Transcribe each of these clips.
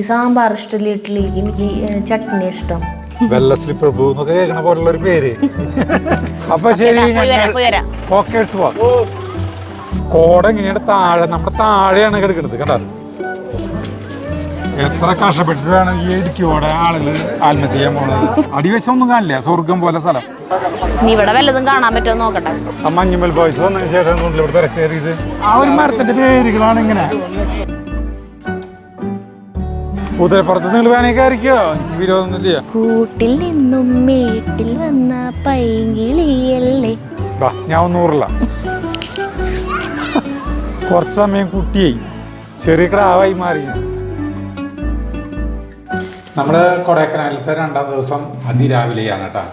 സാമ്പാർ ഇഷ്ടമില്ല, ഇഡ്ഡലിക്ക് എനിക്ക് ചട്നി ഇഷ്ടം. വെള്ളശ്രീ പ്രഭു എന്നൊക്കെ കേൾക്കണ പോലുള്ള ഒരു പേര്. അപ്പൊ ശരി, കോട ഇങ്ങനെ താഴെ, നമ്മുടെ താഴെയാണ് കിടക്കുന്നത്. കണ്ടാ എത്ര കഷ്ടപ്പെട്ടിട്ടാണ് ഈ ഇടുക്കിയോടെ ആളുകൾ ആത്മഹത്യ ചെയ്യാൻ പോണത്. അടിവശം ഒന്നും കാണില്ല, സ്വർഗം പോലെ സ്ഥലം. ഇവിടെ വല്ലതും കാണാൻ പറ്റുമോ നോക്കട്ടെ. ആ മഞ്ഞുമൽ ബോയ്സ് വന്നതിന് ശേഷം ഇവിടെ തിരക്കേറിയത് ആ ഒരു മരത്തിന്റെ പേരുകളാണ് ഇങ്ങനെ. കുതിരപ്പുറത്ത് നിങ്ങൾ വേണമെങ്കിൽ കയറിക്കോ, വിരോധമൊന്നും ചെയ്യാം. കൂട്ടിൽ നിന്നും മേട്ടിൽ വന്ന പൈങ്കിളിയല്ലേ. ഞാൻ ഒന്നും ഊറില്ല. കുറച്ച് സമയം കുട്ടിയായി ചെറിയ ക്രാവായി മാറി. നമ്മുടെ കൊടൈക്കനാലിലത്തെ 2ാം ദിവസം അതിരാവിലെയാണ് കേട്ടോ.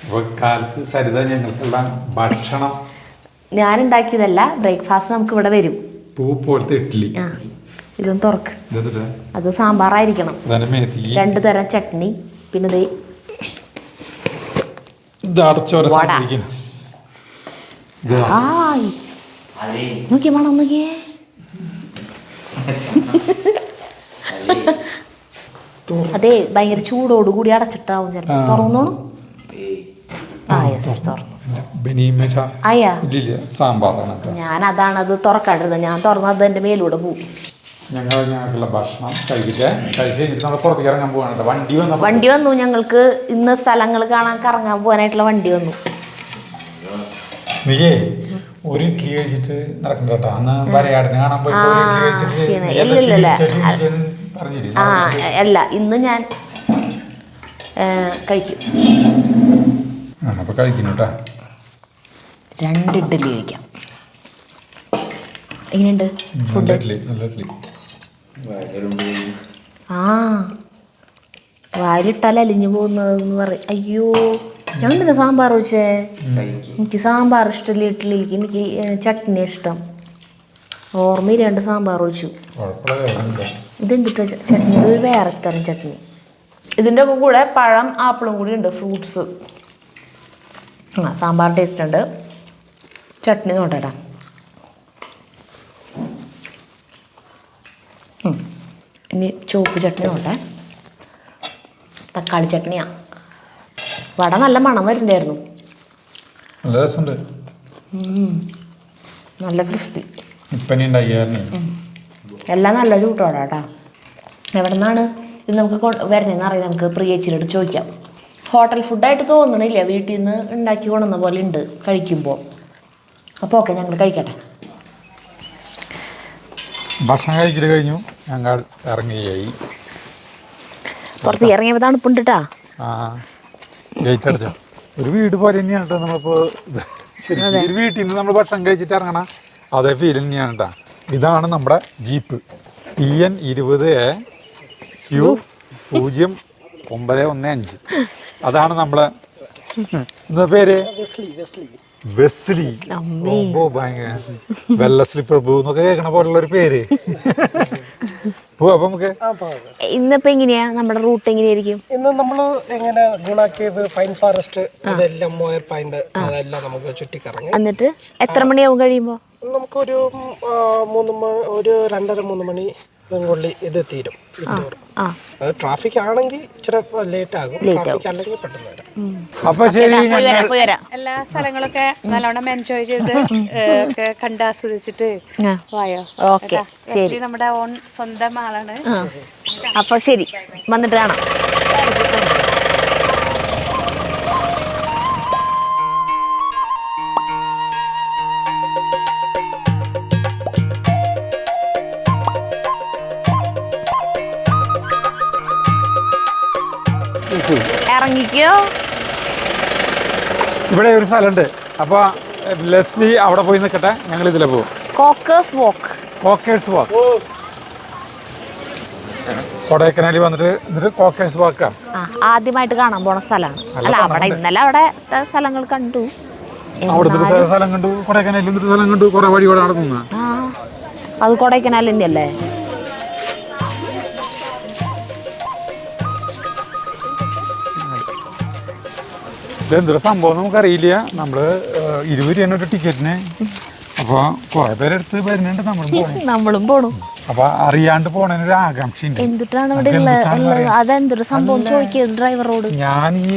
അപ്പോൾ കാലത്ത് സരിത ഞങ്ങൾക്കുള്ള ഭക്ഷണം ഞാൻ ഉണ്ടാക്കിയതല്ല, ബ്രേക്ക്ഫാസ്റ്റ് നമുക്ക് ഇവിടെ വരും. പൂ പോലത്തെ ഇഡ്ഡലി. ഇതൊന്ന് തുറക്ക്. അത് സാമ്പാറായിരിക്കണം. 2 തരം ചട്നി, പിന്നെ നോക്കിയേ മണം നോക്കിയേ. അതെ, ഭയങ്കര ചൂടോടുകൂടി അടച്ചിട്ടാവും ചിലപ്പോൾ. തുറന്നോളൂ. ഞാൻ അതാണത് തുറക്കാണ്ടിരുന്നത്. ഞാൻ തുറന്നത് എന്റെ മേലൂടെ പോകും. ഞങ്ങൾക്കുള്ള ഭക്ഷണം കഴിച്ചിട്ട് നമ്മൾ പുറത്തേക്ക് ഇറങ്ങാൻ പോകാനായിട്ട് വണ്ടി വന്നു. ഞങ്ങൾക്ക് ഇന്ന് സ്ഥലങ്ങൾ കാണാൻ കറങ്ങാൻ പോകാനായിട്ടുള്ള വണ്ടി വന്നു. നീയേ ഒരു ഇഡ്ഡലി കഴിച്ചിട്ട് നടക്കണ്ട കേട്ടോ. അന്ന് വരയാടിനെ കാണാൻ പോയി അല്ല, ഇന്ന് ഞാൻ കഴിക്കും. അപ്പൊ കഴിക്കുന്നു കേട്ടോ. 2 ഇഡ്ഡലി കഴിക്കാം. എങ്ങനെയുണ്ട് ഫുഡ്? വാരിട്ടാൽ അലിഞ്ഞു പോകുന്നതെന്ന് പറയും. അയ്യോ, ഞാൻ എന്തിനാ സാമ്പാർ ഒഴിച്ചേ? എനിക്ക് സാമ്പാർ ഇഷ്ടമില്ല, ഇഡ്ഡലിക്ക് എനിക്ക് ചട്നി ഇഷ്ടം. ഓർമ്മയില്ലാണ്ട് സാമ്പാർ ഒഴിച്ചു. ഇതെന്തിട്ടാ ചട്നി? ഇതൊരു വേറെ തരം ചട്നി. ഇതിൻ്റെ ഒക്കെ കൂടെ പഴം, ആപ്പിളും കൂടി ഉണ്ട്, ഫ്രൂട്ട്സ്. സാമ്പാർ ടേസ്റ്റ് ഉണ്ട്. ചട്നി നോട്ടേട്ടാ. ഇനി ചുവപ്പ് ചട്നി നോട്ടെ. തക്കാളി ചട്നിയാ. വട നല്ല മണം വരുന്നുണ്ടായിരുന്നു. നല്ല രസമുണ്ട്, നല്ല ക്രിസ്പി. എല്ലാം നല്ല ചൂട്ടോടാ കേട്ടോ. എവിടെ നിന്നാണ് ഇത് നമുക്ക് വരണേന്ന് അറിയാം. നമുക്ക് പ്രിയേച്ചിയോട് ചോദിക്കാം. ഹോട്ടൽ ഫുഡായിട്ട് തോന്നണില്ല, വീട്ടിൽ നിന്ന് ഉണ്ടാക്കി കൊണ്ടുവന്ന പോലെ ഉണ്ട് കഴിക്കുമ്പോൾ. അപ്പോൾ ഓക്കെ, ഞങ്ങൾ കഴിക്കട്ടെ. ഭക്ഷണം കഴിക്കൽ കഴിഞ്ഞു, ഞങ്ങൾ ഇറങ്ങിയായി. പുറത്ത് ഇറങ്ങിയപ്പോൾ തണുപ്പുണ്ട് കേട്ടാ. ഗേറ്റ് അടച്ചോ. ഒരു വീട് പോലെ തന്നെയാണ് കേട്ടോ. നമ്മളിപ്പോൾ ഒരു വീട്ടിൽ നിന്ന് നമ്മൾ ഭക്ഷണം കഴിച്ചിട്ട് ഇറങ്ങണം, അതേ ഫീൽ തന്നെയാണ് കേട്ടോ. ഇതാണ് നമ്മുടെ ജീപ്പ് TN 20Q0915. അതാണ് നമ്മളെ എന്താ പേര്? വെസ്ലി. ഭയങ്കര വെള്ളശ്രീ പ്രഭു എന്നൊക്കെ കേൾക്കണ പോലുള്ള ഒരു പേര്. അപ്പൊ നമുക്ക് ഇന്നിപ്പോ എങ്ങനെയാ നമ്മുടെ റൂട്ട്? എങ്ങനെയായിരിക്കും ഇന്ന് നമ്മള് എങ്ങനെ ഗുണ കേവ്, പൈൻ ഫോറസ്റ്റ്, അതെല്ലാം മോയർ പൈൻഡ്, അതെല്ലാം നമുക്ക് ചുറ്റിക്കറങ്ങി. എന്നിട്ട് എത്ര മണിയാവും കഴിയുമ്പോ? നമുക്കൊരു 2:30-3 മണി ഇത് തീരും. അത് ട്രാഫിക് ആണെങ്കിൽ ഇച്ചിരി ലേറ്റ് ആകും, ട്രാഫിക് അല്ലെങ്കിൽ പെട്ടെന്ന് വരാം. അപ്പൊ ശരി, എല്ലാ സ്ഥലങ്ങളൊക്കെ നല്ലോണം എൻജോയ് ചെയ്ത് കണ്ടാസ്വദിച്ചിട്ട് പോയോ. ഓക്കെ, ശരി. നമ്മുടെ ഓൺ സ്വന്തം ആളാണ്. അപ്പൊ ശരി, വന്നിട്ട് കാണാം. ഇറങ്ങിക്കോ. ഇവിടെ ഒരു സ്ഥലമുണ്ട്. അപ്പൊ ലെസ്ലി അവിടെ പോയി നിൽക്കട്ടെ, ഞങ്ങൾ ഇതിലെ പോകും. കോക്കേഴ്സ് വാക്ക്. കൊടൈക്കനാലിൽ വന്നിട്ട് എന്നിട്ട് കോക്കേഴ്സ് വാക്കാ ആദ്യമായിട്ട് കാണാൻ പോണ സ്ഥലമാണ്. അല്ല, അവിടെ ഇന്നലെ അവിടെ സ്ഥലങ്ങൾ കണ്ടു. അവിടെ സ്ഥലം കണ്ടു, കൊടൈക്കനാലിൽ സ്ഥലം കണ്ടു, കുറെ വഴിയോടെ നടന്നു. അത് കൊടൈക്കനാലിന്റെ അല്ലേ? ഇതെന്തൊരു സംഭവം നമുക്കറിയില്ല. നമ്മള് 20 രൂപയാണ് ഒരു ടിക്കറ്റിന്. അപ്പോൾ കുറെ പേരെടുത്ത് വരുന്നുണ്ട്, നമ്മളും പോകണം. അപ്പൊ അറിയാണ്ട് പോണതിനൊരു ആകാംക്ഷ ഉണ്ട്. എന്തിട്ടാണ് ഇവിടെ ഉള്ളത്? അതെന്തൊരു സംഭവം ചോദിക്കുന്നത് ഡ്രൈവറോട്. ഞാൻ ഈ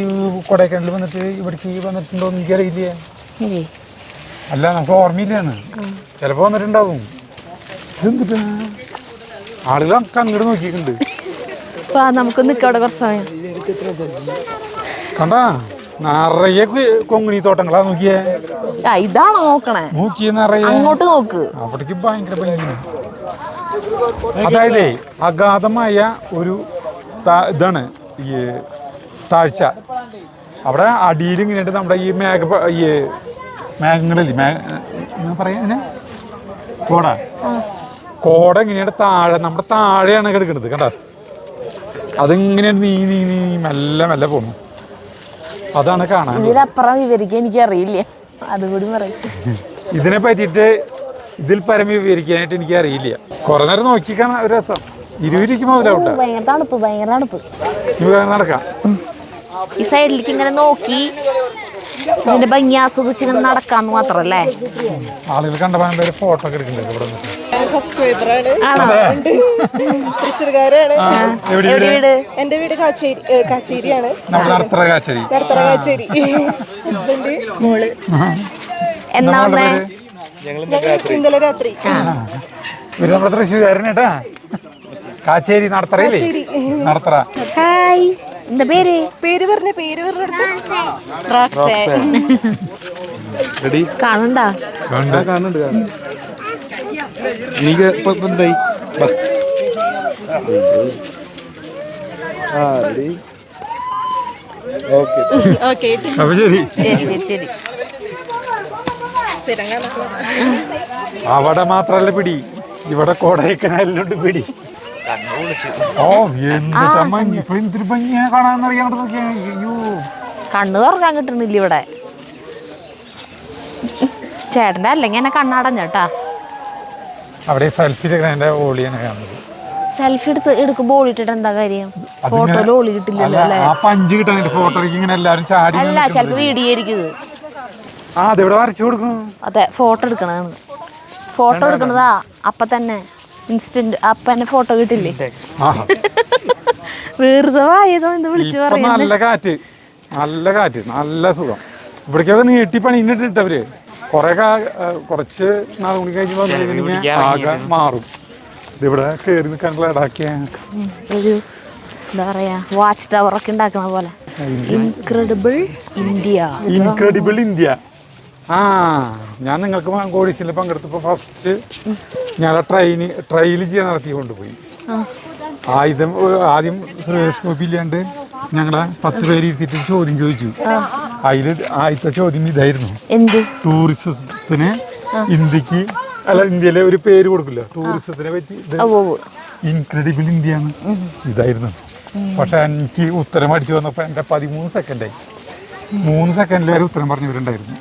കൊടൈക്കനാലിൽ വന്നിട്ട് ഇവിടേക്ക് വന്നിട്ടുണ്ടോ എന്ന് എനിക്കറിയില്ല. അല്ല, നമുക്ക് ഓർമ്മയില്ലാന്ന്. ചിലപ്പോ വന്നിട്ടുണ്ടാവും. ഇതെന്തിട്ടാ ആളുകൾ നമുക്ക് അങ്ങോട്ട് നോക്കിയിട്ടുണ്ട്. നമുക്ക് നിൽക്കാം അവിടെ കുറച്ച് സമയം. കണ്ടാ നിറയെ കൊങ്ങിണി തോട്ടങ്ങളാ. നോക്കിയേ, ഇതാണോ നോക്കണേ? നോക്കിയേ നിറയെ. അങ്ങോട്ട് നോക്ക്. അവിടേക്ക് ഭയങ്കര ഭംഗിയാണ്. അതായത് അഗാധമായ ഒരു ഇതാണ് ഈ താഴ്ച. അവിടെ അടിയിൽ ഇങ്ങനെയായിട്ട് നമ്മുടെ ഈ മേഘങ്ങളിൽ പറയാ കോട ഇങ്ങനെയായിട്ട് താഴെ നമ്മുടെ താഴെയാണ് കിടക്കുന്നത്. കണ്ട, അതിങ്ങനെയാണ് നീ നീ നീ മെല്ലെ മെല്ലെ പോണു. അതാണ് കാണാൻ. ഇതിലപ്പുറം വിവരിക്കാൻ എനിക്കറിയില്ല, അതുകൂടി പറയും. ഇതിനെ പറ്റിയിട്ട് ഇതിൽ പരം വിവരിക്കാനായിട്ട് എനിക്ക് അറിയില്ല. കുറെ നേരം നോക്കിക്കാണാൻ ഒരു രസം. 20 രൂപയ്ക്ക് മുതലാവട്ടെ. ഭയങ്കര തണുപ്പ്, ഭയങ്കര തണുപ്പ്. നടക്കാം. ഈ സൈഡിലേക്ക് ഇങ്ങനെ നോക്കി ഇതിന്റെ ഭംഗി ആസ്വദിച്ച് ഇങ്ങനെ നടക്കാന്ന് മാത്രല്ലേ. ആളുകൾ കണ്ടപ്പോൾ ഫോട്ടോ ഒക്കെ എടുക്കണ്ടേ ഇവിടെ? തൃശ്ശൂർക്കാരാണ്. വീട് എന്റെ വീട് കാച്ചേരിയാണ്. കാച്ചേരി. മോള് എന്നാ ഇന്നലെ രാത്രി. നമ്മുടെ തൃശ്ശൂർക്കാരനേട്ടാ. കാച്ചേരി നടത്തറയില്ലേ? നടത്തറ. ഹായ്, എന്താ പേര്? പേര് പറഞ്ഞ കാണണ്ട? കാണുന്നുണ്ട്. അപ്പൊ ശരി. ശരി. അവിടെ മാത്രല്ല പിടി, ഇവിടെ കൊടൈക്കനാലിലുണ്ട് പിടി. ഓ എന്തിട്ടമ്മ ഇപ്പൊ എന്തൊരു ഭംഗിയാ കാണാന്നറിയാണ്ട് നോക്കിയാ. അയ്യോ, കണ്ണ് തുറക്കാൻ കിട്ടണില്ല ഇവിടെ. ചേട്ടൻ്റെ അല്ലെങ്കിൽ എന്നെ കണ്ണടഞ്ഞേട്ടാ. അവിടെ സെൽഫി എടുക്കണ ഓളിയാണ് കാണുന്നത്. സെൽഫി എടുക്കുമ്പോ ഓളിട്ടിട്ട് എന്താ കാര്യം? ഫോട്ടോയിൽ ഓളി കിട്ടില്ലല്ലോ അല്ലേ? ആ പഞ്ച് കിട്ടാനില്ല ഫോട്ടോയ്ക്ക്. ഇങ്ങനെ എല്ലാരും ചാടി. അല്ല, ചിലപ്പോ വീഡിയോ ആയിരിക്കും. അതെവിടെ വരച്ചു കൊടുക്കും. അതെ, ഫോട്ടോ എടുക്കണതാണ്. ഫോട്ടോ എടുക്കണതാ അപ്പൊ തന്നെ ഇൻസ്റ്റന്റ്. അപ്പൊ തന്നെ ഫോട്ടോ കിട്ടില്ലേ? വെറുതെ വായതോ എന്ത് വിളിച്ചു പറയാ. നല്ല കാറ്റ്, നല്ല സുഖം. ഇവിടേക്കൊക്കെ നീട്ടി പണിയിട്ടിട്ടവര് കുറച്ച് നാൾ കൂടി കഴിഞ്ഞ് ആകെ മാറും. ഇതിവിടെ കയറി നിൽക്കാനുള്ള ഇടാക്കിയ ഒരു എന്താ പറയാ, വാച്ച് ടവർ ഒക്കെ ഉണ്ടാക്കണ പോലെ. Incredible India. ഞാൻ നിങ്ങൾക്ക് മാങ്കോടിശിൽ പങ്കെടുത്തപ്പോൾ ഫസ്റ്റ് ഞാൻ ട്രയൽ ചെയ്യാൻ നടത്തി കൊണ്ടുപോയി. ആദ്യം സുരേഷ് ഗോപി ഇല്ലാണ്ട് ഞങ്ങളെ 10 പേര് ഇരുത്തിയിട്ട് ചോദ്യം ചോദിച്ചു. അതിൽ ആദ്യത്തെ ചോദ്യം ഇതായിരുന്നു: എന്ത് ടൂറിസത്തിന് ഇന്ത്യയിലെ ഒരു പേര് കൊടുക്കില്ല ടൂറിസത്തിനെ പറ്റി. ഇൻക്രെഡിബിൾ ഇന്ത്യയാണ് ഇതായിരുന്നു. പക്ഷെ എനിക്ക് ഉത്തരം അടിച്ചു വന്നപ്പോൾ എൻ്റെ 13 സെക്കൻഡായി. 3 സെക്കൻഡിൽ വരെ ഉത്തരം പറഞ്ഞവരുണ്ടായിരുന്നു.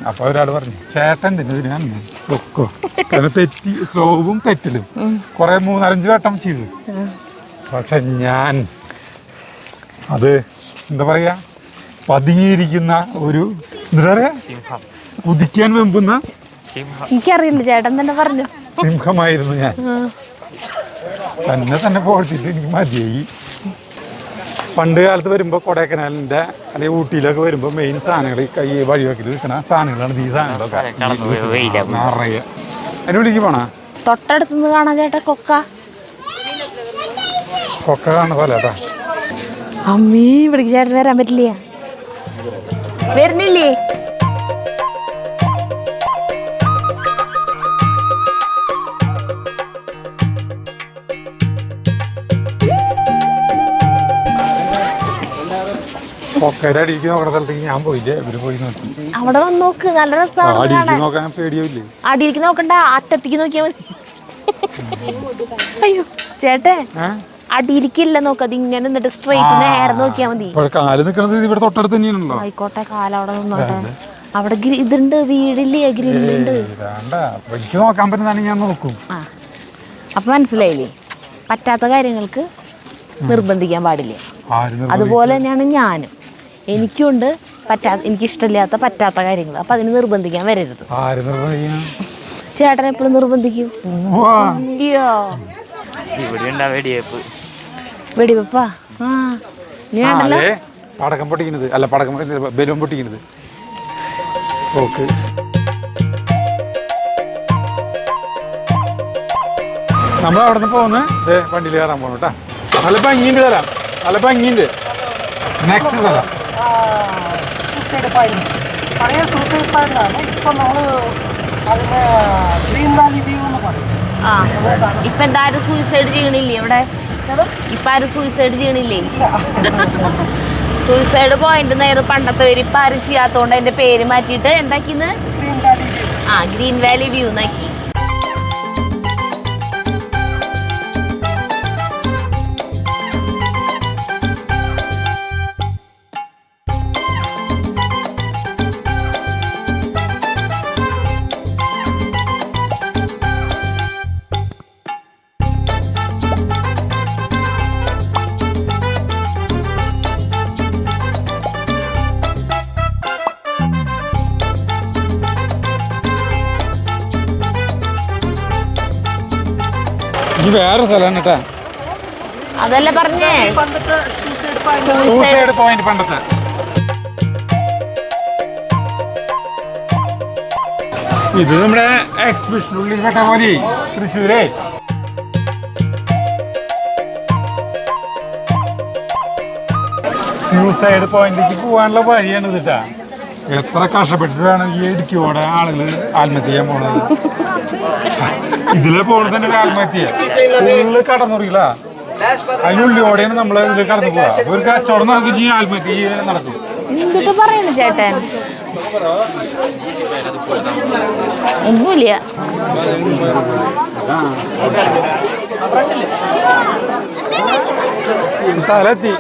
അപ്പോൾ ഒരാൾ പറഞ്ഞു, ചേട്ടൻ ഇതിനാണ് പൊക്കോ. കാരണം സ്ലോവും തെറ്റിലും കുറെ 3-5 വട്ടം ചെയ്തു. പക്ഷെ ഞാൻ അത് എന്താ പറയാ, പതിയിരിക്കുന്ന ഒരു എന്താ പറയാ, കുതിക്കാൻ വെമ്പുന്ന എനിക്കറിയില്ല, ചേട്ടൻ തന്നെ പറഞ്ഞു. സിംഹമായിരുന്നു ഞാൻ. തന്നെ പോയിട്ട് എനിക്ക് മതിയായി. പണ്ട് കാലത്ത് വരുമ്പോൾ കൊടൈക്കനാലിൻ്റെ അല്ലെങ്കിൽ ഊട്ടിയിലൊക്കെ വരുമ്പോൾ മെയിൻ സാധനങ്ങൾ ഈ വഴിവെക്കിൽ വിൽക്കുന്ന സാധനങ്ങളാണ് ഈ സാധനങ്ങളൊക്കെ. നിറയെ അതിന് വിളിക്ക് പോണ തൊട്ടടുത്തുനിന്ന് കാണാൻ ചേട്ടാ കൊക്ക കാണുന്ന പോലെ കേട്ടാ. അമ്മീ, ഇവിടേക്ക് ചേട്ടൻ വരാൻ പറ്റില്ല. വരുന്നില്ലേ? കൊക്കയുടെ അടിയിലേക്ക് നോക്കുന്ന സ്ഥലത്തേക്ക് ഞാൻ പോയില്ലേ, ഇവര് പോയി നോക്കി. അവിടെ വന്ന് നോക്ക്, നല്ല രസമാണ്. അടിയിലേക്ക് നോക്കാൻ പേടിയാവില്ലേ? അടിയിലേക്ക് നോക്കണ്ട, അറ്റത്തേക്ക് നോക്കിയാ മതി. അയ്യോ ചേട്ടേ, അടിയിലേക്കില്ല നോക്ക്, അത് ഇങ്ങനെ നിന്നിട്ട് സ്ട്രെയിറ്റ് നേരെ നോക്കിയാ മതി. കാല് നിൽക്കുന്നത് ഇവിടെ തൊട്ടടുത്ത് തന്നെയാണല്ലോ. ആയിക്കോട്ടെ, കാലവിടെ നിന്നോട്ടെ. അവിടെ ഇതുണ്ട്, വീടില്ലേ, ഗ്രില്ലുണ്ട്. എനിക്ക് നോക്കാൻ പറ്റുന്നതാണെങ്കിൽ ഞാൻ നോക്കും. അപ്പൊ മനസ്സിലായില്ലേ, പറ്റാത്ത കാര്യങ്ങൾക്ക് നിർബന്ധിക്കാൻ പാടില്ല. അതുപോലെ തന്നെയാണ് ഞാനും. എനിക്കുണ്ട് എനിക്കിഷ്ടമില്ലാത്ത പറ്റാത്ത കാര്യങ്ങൾ. അപ്പൊ അതിന് നിർബന്ധിക്കാൻ വരരുത്. ചേട്ടൻ എപ്പോഴും നിർബന്ധിക്കും. വെടിവെപ്പാ ആ നീ വേണ്ടല്ലോ അല്ലേ പടക്കം പൊട്ടിക്കുന്നത് അല്ല പടക്കം ബലൂൺ പൊട്ടിക്കുന്നത്. ഓക്കെ നമ്മൾ അവിടെ നിന്ന് പോകുന്നത് വണ്ടിയിൽ കയറാൻ പോകണം കേട്ടോ. നല്ല ഭംഗിയുണ്ട് തരാം, നല്ല ഭംഗിയുണ്ട്. നെക്സ്റ്റ് സ്ഥലം സൂസൈഡ് പോയിന്റ്. പഴയ സൂസൈഡ് പോയിന്റാണ്. ഇപ്പം നമ്മൾ അതിന് ഗ്രീൻ വാലി വ്യൂ എന്ന് പറയും. ആ ഇപ്പൊ എന്തായാലും സൂയിസൈഡ് ചെയ്യണില്ലേ ഇവിടെ? ഇപ്പൊ ആരും സൂയിസൈഡ് ചെയ്യണില്ലേ? സൂയിസൈഡ് പോയിന്റ് നേരെ പണ്ടത്തെ പേര് ഇപ്പൊ ആരും ചെയ്യാത്തോണ്ട് അതിന്റെ പേര് മാറ്റിയിട്ട് എന്താക്കിന്ന് ഗ്രീൻ വാലി വ്യൂ. ആ ഗ്രീൻ വാലി വ്യൂ എന്നാക്കി. ഇത് വേറെ സ്ഥലമാണ് കേട്ടാ. അതല്ലേ പറഞ്ഞേ പണ്ടത്തെ സൂസൈഡ് പോയിന്റ്. സൂസൈഡ് പോയിന്റ് പണ്ടത്തെ. ഇത് നമ്മുടെ എക്സിബിഷനുള്ളിൽ പെട്ട പോലെ തൃശ്ശൂരേ. സൂസൈഡ് പോയിന്റിലേക്ക് പോകാനുള്ള വഴിയാണ് ഇതിട്ടാ. എത്ര കഷ്ടപ്പെട്ടിട്ടാണ് ഈ ഇടുക്കിയോടെ ആളുകൾ ആത്മഹത്യ ചെയ്യാൻ പോണത്. ഇതിലെ പോണത് തന്നെ ആത്മഹത്യ ഫുള്ള് കടന്നുറിയില്ല. അതിനുള്ളിയോടെയാണ് നമ്മൾ ഇതിൽ കടന്നു പോവാ. ഒരു കച്ചവടം നമുക്ക് ചെയ്യാൻ ആത്മഹത്യ നടക്കും. എന്തൊക്കെ പറയണു ചേട്ടൻ? ഒന്നുമില്ല. സ്ഥലത്തി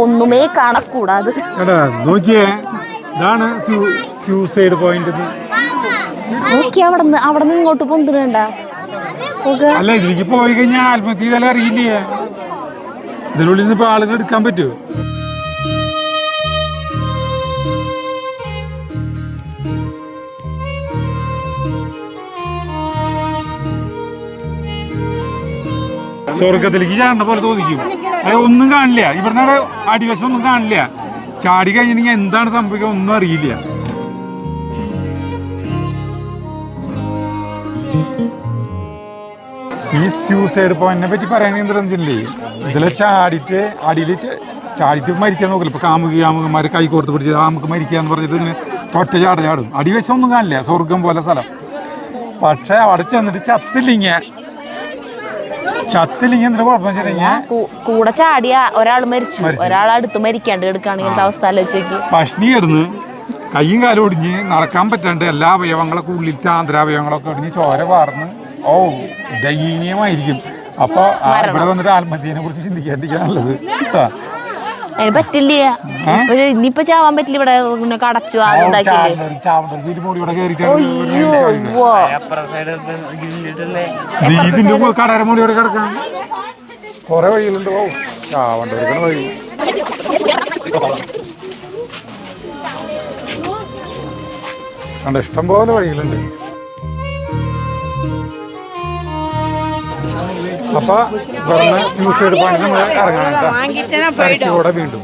ഒന്നുമേ കാണക്കൂടാതെ. എടാ നോക്കിയേ, ഇതാണ് സൂസൈഡ് പോയിന്റ്. നോക്കി അവിടെ നിന്ന് ഇങ്ങോട്ട് പൊന്തിരണ്ട. അല്ല ഇതിലേക്ക് പോയി കഴിഞ്ഞാൽ ആത്മഹത്യ ചെയ്താലും അറിയില്ലേ. ഇതിനുള്ളിൽ നിന്ന് ഇപ്പൊ ആളുകൾ എടുക്കാൻ പറ്റുമോ? സ്വർഗത്തിലേക്ക് ചാടണ പോലെ തോന്നിക്കും. അത് ഒന്നും കാണില്ല. ഇവിടുന്ന് അടിവശം ഒന്നും കാണില്ല. ചാടി കഴിഞ്ഞിട്ടുണ്ടെങ്കിൽ എന്താണ് സംഭവിക്കുക ഒന്നും അറിയില്ല. ഈ സൂസൈഡ് പോയിന്റിനെ പറ്റി പറയുകയാണെങ്കിൽ എന്താ വെച്ചില്ലേ, ഇതിലെ ചാടിയിട്ട് അടിയിൽ ചാടിയിട്ട് മരിക്കാൻ നോക്കില്ല. ഇപ്പൊ കാമുകന്മാരെ കൈ കോർത്ത് പിടിച്ച് നമുക്ക് മരിക്കാന്ന് പറഞ്ഞിട്ട് ഇങ്ങനെ ഒറ്റ ചാടും. അടിവശം ഒന്നും കാണില്ല, സ്വർഗം പോലെ സ്ഥലം. പക്ഷെ അവിടെ ചെന്നിട്ട് ചത്തില്ലെങ്കിൽ എന്തിനാ കുഴപ്പം വെച്ചിട്ടുണ്ടെങ്കിൽ കൂടെ ചാടിയ ഒരാൾ മരിച്ചു, ഒരാൾ അടുത്ത് മരിക്കാണ്ട് എടുക്കുകയാണെങ്കിൽ അവസ്ഥ ആലോചിക്ക്. പഷ്ണി കിടന്ന് കയ്യും കാലും ഒടിഞ്ഞ് നടക്കാൻ പറ്റാണ്ട് എല്ലാ അവയവങ്ങളൊക്കെ ഉള്ളിലത്തെ ആന്തരാവയവങ്ങളൊക്കെ ഒടിഞ്ഞ് ചോര വാർന്ന് ദയനീയമായിരിക്കും. അപ്പൊ ഇവിടെ വന്നിട്ട് ആത്മഹത്യനെ കുറിച്ച് ചിന്തിക്കാണ്ടിരിക്കാൻ നല്ലത് കേട്ടാ. അതിന് പറ്റില്ല. ഇനിയിപ്പൊ ചാവാൻ പറ്റില്ല. ഇവിടെ കടച്ചു ഇതിന്റെ കടരമൂടിയോടെ കിടക്കാം. കൊറേ വഴികളുണ്ട്. ചാവണ്ടിരിക്കണ വഴി കണ്ട ഇഷ്ടംപോലെ വഴികളുണ്ട്. അപ്പൊ ഇവിടുന്ന് സൂസൈഡ് പോയിന്റ് നമ്മൾ ഇറങ്ങണം കൂടെ വീണ്ടും.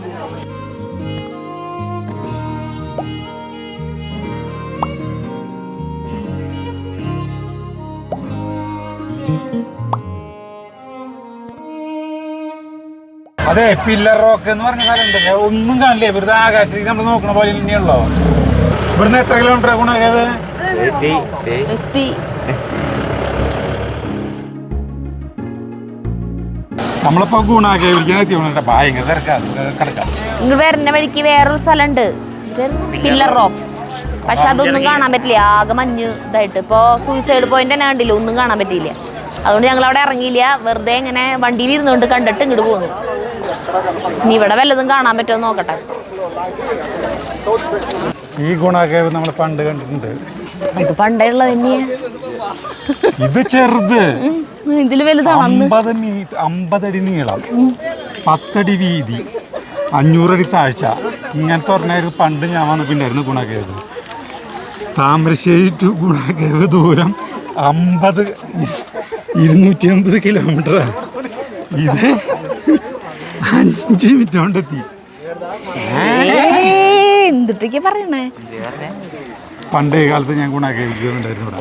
അതെ, പില്ലർ റോക്ക് എന്ന് പറഞ്ഞ സ്ഥലമുണ്ട്. ഒന്നും കാണില്ലേ, ഇവിടുത്തെ ആകാശത്തേക്ക് നമ്മൾ നോക്കണ പോലെ തന്നെയുള്ളോ. ഇവിടുന്ന് എത്ര കിലോമീറ്റർ ഗുണകേവ്? നമ്മളിപ്പോ ഗുണകേവിലേക്കാണ് എത്തിയോണ്ട. ഭയങ്കര തിരക്കാം. വരുന്ന വഴിക്ക് വേറൊരു സ്ഥലമുണ്ട്, പില്ലർ റോക്സ്. പക്ഷെ അതൊന്നും കാണാൻ പറ്റില്ല, ആകെ മഞ്ഞ് ഇതായിട്ട്. ഇപ്പൊ സൂയിസൈഡ് പോയിന്റ് തന്നെ കണ്ടില്ല, ഒന്നും കാണാൻ പറ്റിയില്ല. അതുകൊണ്ട് ഞങ്ങൾ അവിടെ ഇറങ്ങിയില്ല. വെറുതെ ഇങ്ങനെ വണ്ടിയിൽ ഇരുന്നുകൊണ്ട് കണ്ടിട്ട് ഇങ്ങോട്ട് പോന്നു. ഇനി ഇവിടെ വല്ലതും കാണാൻ പറ്റുമോ നോക്കട്ടെ. ഈ ഗുണകേവ് നമ്മൾ പണ്ട് കണ്ടിട്ടുണ്ട്. ഇത് പണ്ടേ ഉള്ളത് തന്നെയാ. ഇത് ചെറുത്, ഇതില് വലുതാണ്. 50 അടി നീളം, 10 അടി വീതി, 500 അടി താഴ്ച. ഇങ്ങനത്തെ പറഞ്ഞാൽ പണ്ട് ഞാൻ വന്നപ്പിണ്ടായിരുന്നു ഗുണകേവ്. താമരശ്ശേരി ടു ഗുണകേവ് ദൂരം 50 250 കിലോമീറ്ററാ. ഇത് 5 മിനിറ്റ് കൊണ്ടെത്തി. എന്തിട്ടൊക്കെ പറയണേ? പണ്ടേ കാലത്ത് ഞാൻ ഗുണാക്കിയിട്ടുണ്ടായിരുന്നു ഇവിടെ.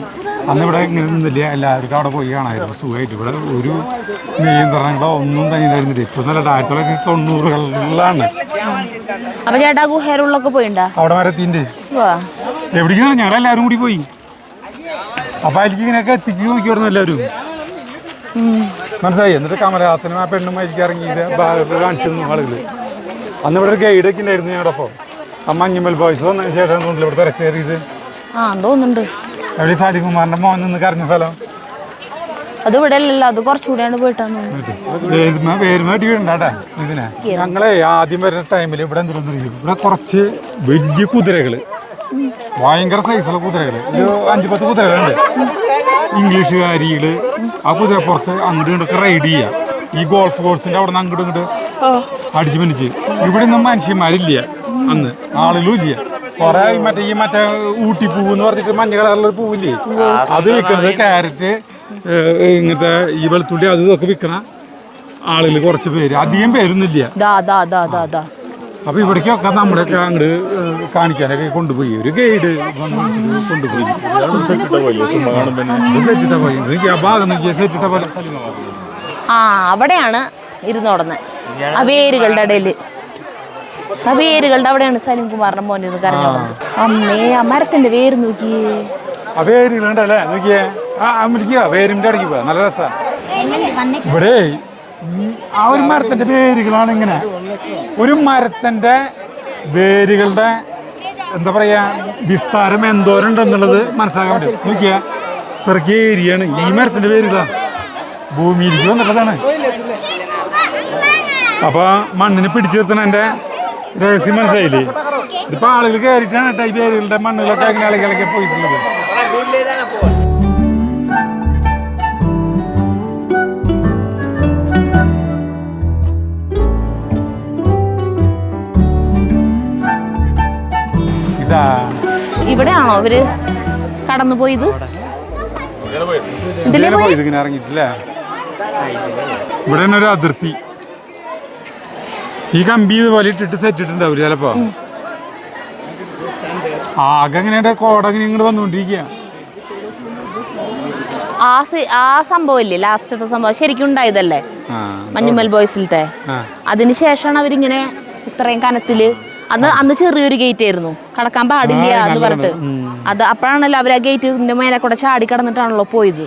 അന്ന് ഇവിടെ ഇങ്ങനെ നിന്നില്ല, എല്ലാവർക്കും അവിടെ പോയി കാണാമായിരുന്നു സുഖമായിട്ട്. ഇവിടെ ഒരു നിയന്ത്രണങ്ങളോ ഒന്നും തന്നെ ഉണ്ടായിരുന്നില്ല. ഇപ്പം നല്ല 1990കളിലാണ്. അപ്പൊ ചേട്ടാ ഗുഹേരുള്ളൊക്കെ പോയിണ്ടാ? അവിടെ വരെത്തിൻ്റെ എവിടേക്കാണ് ഞങ്ങളെല്ലാവരും കൂടി പോയി. അപ്പം അതിലേക്ക് ഇങ്ങനെയൊക്കെ എത്തിച്ച് നോക്കിയായിരുന്നു എല്ലാവരും. മനസ്സിലായി. എന്നിട്ട് കമലഹാസനും ആ പെണ്ണും അതിലേക്ക് ഇറങ്ങി ഭാഗത്ത് കാണിച്ചു തന്നു ആളുകൾ. അന്ന് ഇവിടെ ഒരു ഗൈഡൊക്കെ ഉണ്ടായിരുന്നു ഞങ്ങളുടെ ഒപ്പം. ആ മഞ്ഞുമൽ ബോയ്സ് വന്നതിന് ശേഷം തോന്നില്ല ഇവിടെ തിരക്കേറിയത്. തോന്നുന്നുണ്ട്. എവിടെ സാലികുമാറിന്റെ മോൻ നിന്ന് കരഞ്ഞ സ്ഥലം അത് ഇവിടെ അല്ലല്ലോ, അത് കുറച്ചുകൂടെയാണ് പോയിട്ടാണ്. വേരുമായിട്ട് വീടുണ്ടാട്ടെ ഇതിനെ. ഞങ്ങളെ ആദ്യം വരുന്ന ടൈമിൽ ഇവിടെ എന്തിനും ഇവിടെ കുറച്ച് വലിയ കുതിരകള്, ഭയങ്കര സൈസുള്ള കുതിരകള്, ഒരു 5-10 കുതിരകളുണ്ട്. ഇംഗ്ലീഷുകാരികള് ആ കുതിരപ്പുറത്ത് അങ്ങോട്ടും ഇങ്ങോട്ടൊക്കെ റൈഡ് ചെയ്യാം. ഈ ഗോൾഫ് കോഴ്സിന്റെ അവിടെ നിന്ന് അങ്ങോട്ടും ഇങ്ങോട്ട് അടിച്ചു പിടിച്ച്. ഇവിടെ ഒന്നും മനുഷ്യന്മാരില്ല അന്ന്, ആളുകളും ഇല്ല. കുറെ മറ്റേ ഊട്ടിപ്പൂവ് എന്ന് പറഞ്ഞിട്ട് മഞ്ഞ കളറിലൊരു പൂവില്ലേ, അത് വിൽക്കണത്. ക്യാരറ്റ്, ഇങ്ങനത്തെ ഈ വെളുത്തുള്ളി അത് ഇതൊക്കെ വിൽക്കണ ആളുകൾ കുറച്ച് പേര്, അധികം പേരൊന്നുമില്ല. അപ്പൊ ഇവിടേക്കൊക്കെ നമ്മളൊക്കെ അങ്ങോട്ട് കാണിക്കാനൊക്കെ കൊണ്ടുപോയി ഒരു ഗൈഡ് കൊണ്ടുപോയി. സെറ്റിട്ട പോയി ആ ഭാഗം നോക്കിയാ സെറ്റിട്ട പോലെ. അവിടെയാണ് ഇരുന്നോടന്ന് ആ വേരുകളുടെ ഇടയില്. ആ വേരുകളുടെ അവിടെയാണ് സലീം കുമാറിന്റെ മോനെ കരഞ്ഞോളൂ. അമ്മേ, ആ മരത്തിന്റെ വേര് നോക്കിയേ. ആ വേരുകളുണ്ടല്ലേ നോക്കിയേ. വേരിന്റെ അടക്കി പോവാ, നല്ല രസമാണ്. ഇവിടെ ആ ഒരു മരത്തിന്റെ വേരുകളാണ് ഇങ്ങനെ. ഒരു മരത്തിന്റെ വേരുകളുടെ എന്താ പറയാ വിസ്താരം എന്തോരം ഉണ്ടെന്നുള്ളത് മനസ്സിലാക്കാൻ പറ്റും. നോക്കിയാ ഇത്രയ്ക്ക് ഏരിയാണ് ഈ മരത്തിന്റെ വേരുകളാ ഭൂമിയിലേക്ക് വന്നിട്ടതാണ്. അപ്പൊ മണ്ണിനെ പിടിച്ചു നിർത്തണതിന്റെ രഹസ്യം മനസ്സിലായില്ലേ? ഇതിപ്പോ ആളുകൾ കയറിയിട്ടാണ് കേട്ടോ ഈ വേരുകളുടെ മണ്ണുകളൊക്കെ അങ്ങനെ ആളുകളൊക്കെ പോയിട്ടുള്ളത്. ഇവിടെയാണോ അവര് കടന്നു പോയത്? ഇങ്ങനെ ഇറങ്ങിയിട്ടില്ലേ? ഇവിടെ ഒരു അതിർത്തി. ഈ കമ്പി പോലെ ഇട്ടിട്ട് സെറ്റ് ഇട്ടുണ്ടാവും ചിലപ്പോ. ആകെ അങ്ങനെ കോടങ്ങനെ ഇങ്ങോട്ട് വന്നുകൊണ്ടിരിക്കുക. ആ സംഭവം ഇല്ലേ, ലാസ്റ്റത്തെ സംഭവം ശരിക്കും ഉണ്ടായതല്ലേ മഞ്ഞുമൽ ബോയ്സിലത്തെ. അതിനുശേഷമാണ് അവരിങ്ങനെ ഇത്രയും കനത്തില്. അന്ന് ചെറിയൊരു ഗേറ്റ് ആയിരുന്നു, കടക്കാൻ പാടില്ല എന്ന് പറഞ്ഞിട്ട്. അപ്പോഴാണല്ലോ അവർ ആ ഗേറ്റിന്റെ മേലെ കൂടെ ചാടി കടന്നിട്ടാണല്ലോ പോയത്.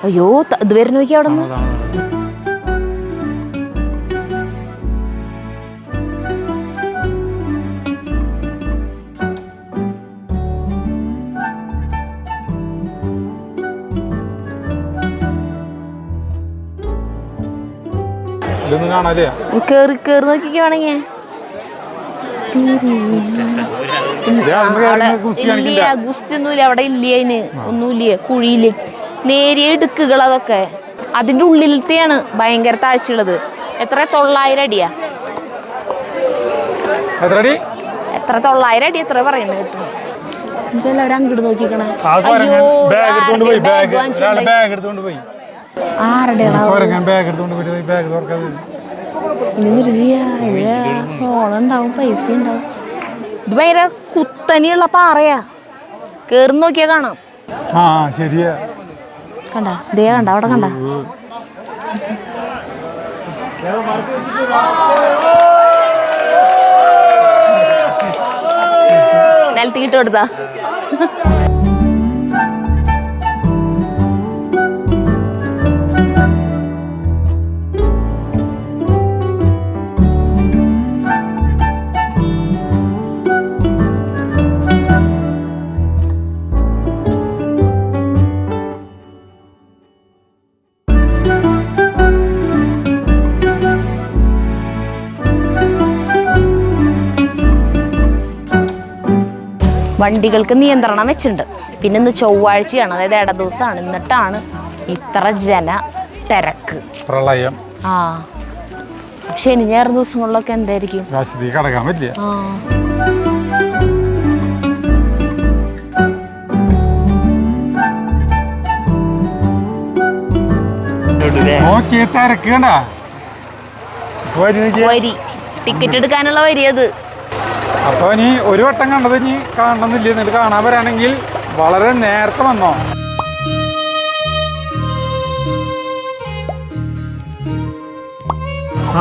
അയ്യോ, ഇത് വരുന്ന നോക്കി അവിടെ നിന്ന്. കേറി കേറി നോക്കിക്കുവാണെങ്കിൽ ഗുസ്തിയൊന്നുമില്ല അവിടെ, ഇല്ല അതിന് ഒന്നുമില്ല. കുഴിയില് നേരിയ ഇടുക്കുകൾ, അതൊക്കെ അതിന്റെ ഉള്ളിലത്തെയാണ് ഭയങ്കര താഴ്ചയുള്ളത്. എത്ര 900 അടിയാ? എത്ര 900 അടി എത്ര പറയുന്നത് കിട്ടും. ഇതെല്ലാവരും അങ്ങോട്ട് നോക്കിക്കണേ. ഫോണുണ്ടാവും, പൈസ ഉണ്ടാവും. ഇത് ഭയങ്കര കുത്തനെയുള്ള പാറയാ, കേറി നോക്കിയാ കാണാം. കണ്ട ദേ, കണ്ട അവിടെ കണ്ട. നിലത്തിട്ട് കൊടുത്താ. വണ്ടികൾക്ക് നിയന്ത്രണം വെച്ചിട്ടുണ്ട്. പിന്നെ ഇന്ന് ചൊവ്വാഴ്ചയാണ്, അതായത് ഇട ദിവസമാണ്. എന്നിട്ടാണ് ഇത്ര തിരക്ക്, പ്രളയം. ശനി ഞായർ ദിവസങ്ങളിലൊക്കെ എന്തായിരിക്കും? കടക്കാൻ പറ്റില്ല. നോക്കിയ തിരക്ക് കണ്ട വരി ടിക്കറ്റ് എടുക്കാനുള്ള വരി അത്. അപ്പൊ നീ ഒരു വട്ടം കണ്ടത് നീ കാണണമെന്നില്ല. എന്നിട്ട് കാണാൻ വരാണെങ്കിൽ വളരെ നേരത്തെ വന്നോ.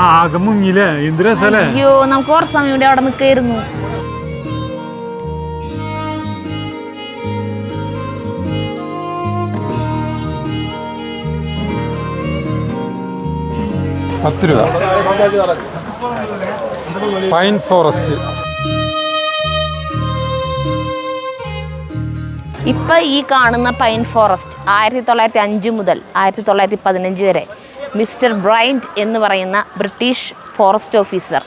ആകെ മുങ്ങില്ലേ, എന്ത് രസല്ലേ. അയ്യോ നമുക്ക് കുറച്ച് സമയം കൂടി അവിടെ നിൽക്കായിരുന്നു. ₹10 പൈൻ ഫോറസ്റ്റ്. ഇപ്പൊ ഈ കാണുന്ന പൈൻ ഫോറസ്റ്റ് 1905 മുതൽ 1915 വരെ മിസ്റ്റർ ബ്രൈൻറ്റ് എന്ന് പറയുന്ന British forest officer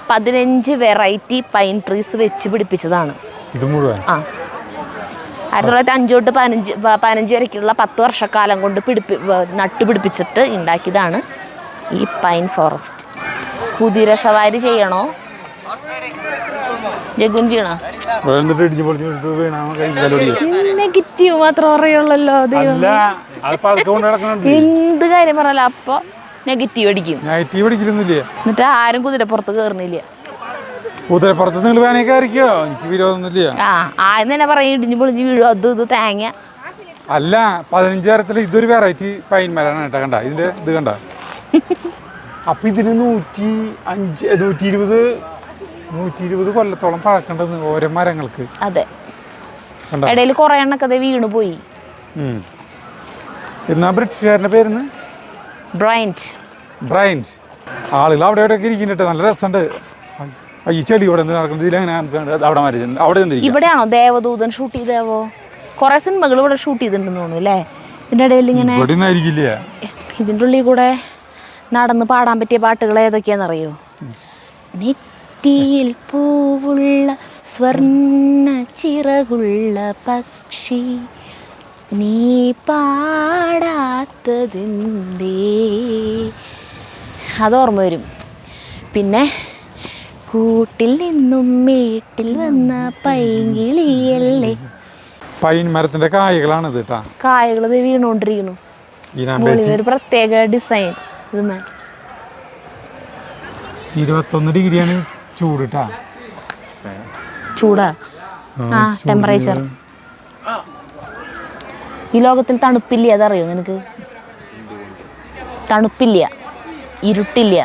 15 variety pine trees വെച്ച് പിടിപ്പിച്ചതാണ്. ഇത് മുഴുവൻ 1905 തൊട്ട് 15 വരയ്ക്കുള്ള 10 വർഷക്കാലം കൊണ്ട് നട്ടുപിടിപ്പിച്ചിട്ട് ഉണ്ടാക്കിയതാണ് ഈ പൈൻ ഫോറസ്റ്റ്. കുതിര സവാരി ചെയ്യണോ? ജഗുൻ ചെയ്യണോ? നെഗറ്റീവ് മാത്രം അറിയുള്ളല്ലോ. എന്ത് കാര്യം പറയല്ലോ അപ്പൊ നെഗറ്റീവ് അടിക്കും. എന്നിട്ട് ആരും കുതിരപ്പുറത്ത് കയറുന്നില്ല. കുതിരപ്പുറത്ത് നിങ്ങൾ വേണമെങ്കിൽ കയറിക്കോ, എനിക്ക് വിരോധമൊന്നുമില്ല. ആദ്യം തന്നെ പറയും ഇടിഞ്ഞു പൊളിഞ്ഞ് വീഴും അത് ഇത് തേങ്ങ. അല്ല 15 തരത്തിൽ ഇതൊരു വെറൈറ്റി പൈൻ മരമാണ് കേട്ടോ. കണ്ട ഇതിന്റെ ഇത് കണ്ട. അപ്പൊ ഇതിന് 120 കൊല്ലത്തോളം പഴക്കേണ്ടത് ഓരോ മരങ്ങൾക്ക്. അതെ, ഇടയിൽ കുറെ എണ്ണൊക്കെ വീണു പോയി. എന്നാ ബ്രിട്ടീഷുകാരന്റെ പേരുന്ന് ബ്രൈൻറ്റ്. ആളുകൾ അവിടെ എവിടെയൊക്കെ ഇരിക്കുന്നുണ്ട്, നല്ല രസമുണ്ട്. ഈ ചെടി ഇവിടെ നടക്കുന്നത് ഇവിടെയാണോ ദേവദൂതൻ ഷൂട്ട് ചെയ്തേവോ? കുറെ സിനിമകൾ ഇവിടെ ഷൂട്ട് ചെയ്തിട്ടുണ്ടെന്ന് തോന്നുന്നു അല്ലേ? ഇതിന്റെ ഇടയിൽ ഇങ്ങനെ ഇതിൻ്റെ ഉള്ളിൽ കൂടെ നടന്ന് പാടാൻ പറ്റിയ പാട്ടുകൾ ഏതൊക്കെയാണെന്നറിയോ? നെറ്റിയിൽ പൂവുള്ള സ്വർണ്ണ ചിറകുള്ള പക്ഷി നീ പാടാത്തതെന്തേ, അതോർമ്മ വരും. പിന്നെ കൂട്ടിൽ നിന്നും മേട്ടിൽ വന്ന പൈങ്കിളിയല്ലേ. പൈൻ മരത്തിന്റെ കായകളാണ് ഇത് കേട്ടാ. കായകൾ വീണുകൊണ്ടിരിക്കുന്നു. ഒരു പ്രത്യേക ഡിസൈൻ. 21 ഡിഗ്രിയാണ് ചൂട് കേട്ടാ. ചൂടാ ടെമ്പറേച്ചർ. ഈ ലോകത്തിൽ തണുപ്പില്ല, അതറിയോ നിനക്ക്? തണുപ്പില്ല, ഇരുട്ടില്ല,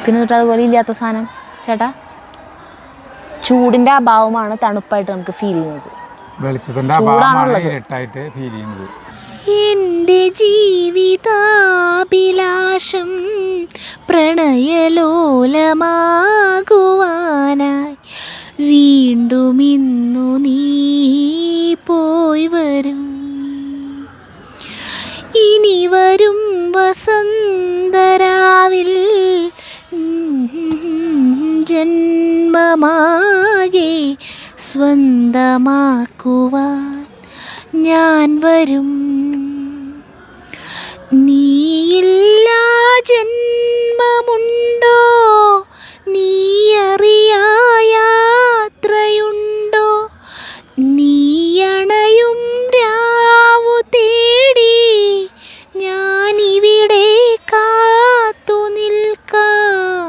പിന്നെ തൊട്ട് അതുപോലെ ഇല്ലാത്ത സാധനം ചേട്ടാ. ചൂടിന്റെ അഭാവമാണ് തണുപ്പായിട്ട് നമുക്ക് ഫീൽ ചെയ്യുന്നത്. എന്റെ ജീവിതാഭിലാഷം പ്രണയലോലമാകുവാനായി വീണ്ടും ഇന്നു നീ പോയി വരും. ഇനി വരും വസന്തരാവിൽ ജന്മമാകെ സ്വന്തമാക്കുവാൻ ഞാൻ വരും. നീയില്ലാ ജന്മമുണ്ടോ, നീ അറിയാ യാത്രയുണ്ടോ, നീയണയും രാവു തേടി ഞാനിവിടെ കാത്തു നിൽക്കാം.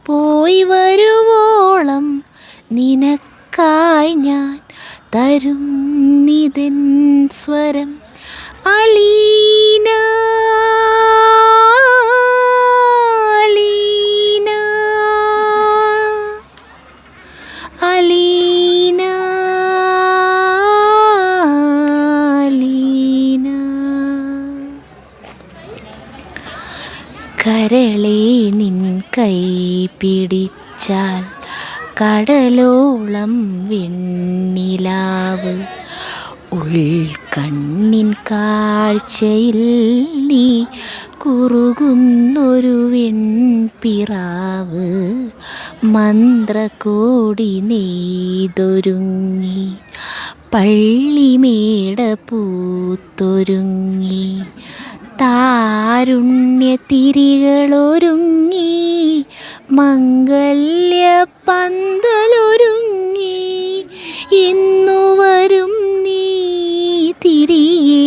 പോയി വരുവോളം നിനക്കായി ഞാൻ തരും നിതൻ സ്വരം. അലീന അലീന അലീന അലീന. കരളെ നിൻ കൈ പിടിച്ചാൽ കടലോളം വെണ്ണിലാവ്, ഉൾക്കണ്ണിൻ കാഴ്ചയിൽ നീ കുറുകുന്നൊരു വെൺപിറാവ്. മന്ത്രകോടി നെയ്തൊരുങ്ങി പള്ളിമേട പൂത്തൊരുങ്ങി താരുണ്യത്തിരികളൊരുങ്ങി മംഗല്യപ്പന്തലൊരുങ്ങി. ഇന്നു വരും നീ തിരികെ